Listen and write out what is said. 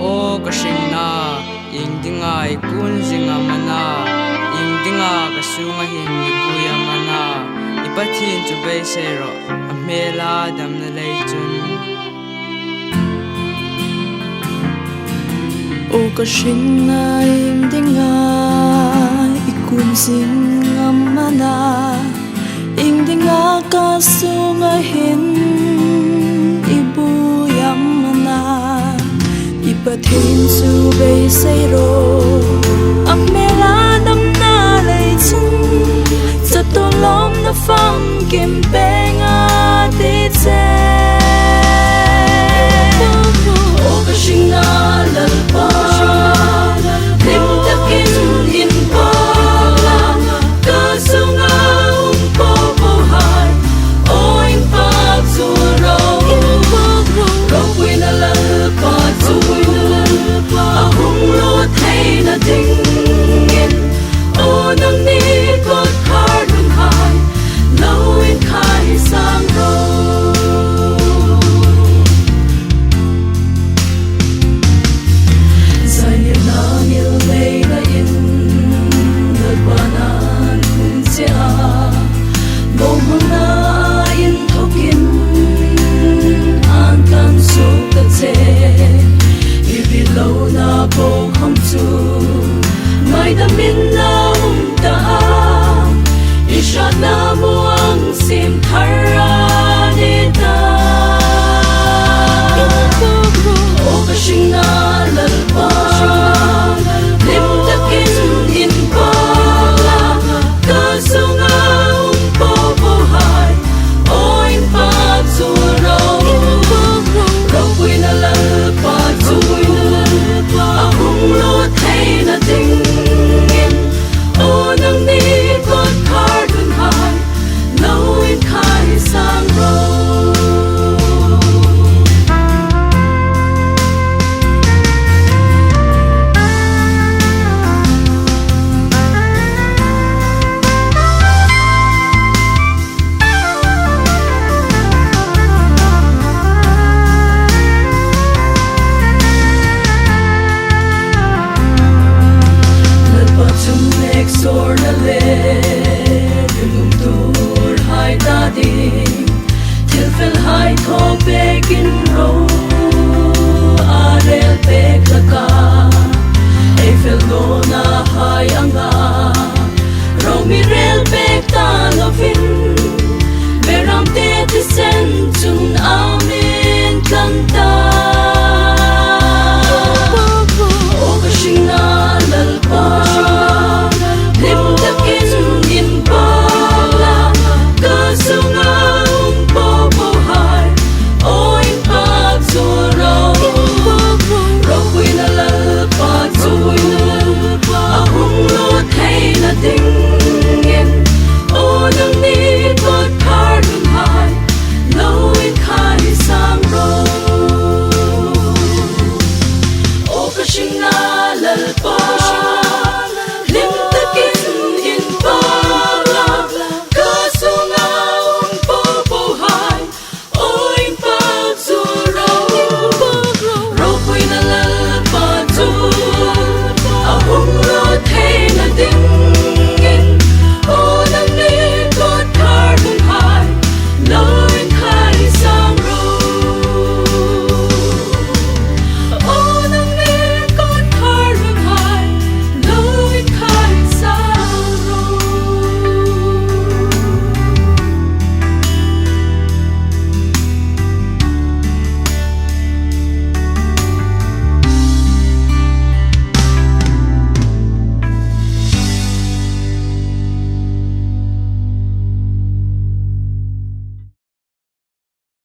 O kasingna ingdinga ikun zinga mana ingdinga kasunga hin ikuya mana ipathin chu beisero amela damna leichun O kasingna ingdinga ikun zinga mana ingdinga kasunga hin Pathin su bay say ro amela dam na lay chung sa to lom na phang kim benga ti che o kashinga lal pa lim takin in pa ka sunga po po hai o in pa zu ro ro quên la pa zu ahung lo thay na ding in o nang ni got khar lung hai lâu in khai sang ro sai ni na nil lei na in na banan kun sia bom na in thokin an kan so ta che lâu na bo không chu mai ta min na ta isha na muang sim thara ni ta o kasing na lal pa lim takin in pa ka sunga po po hai o in pa zu ro ro quy na lal pa zu ahung lo thay na ding in o nang ni got khar dun hai lâu in khai sang ro sor na le lum tur hai ta di til fel hai tho begin ro arel pek laka e fel no na hai anga ro mi rel pek ta lovin beram te sen chun amen kanta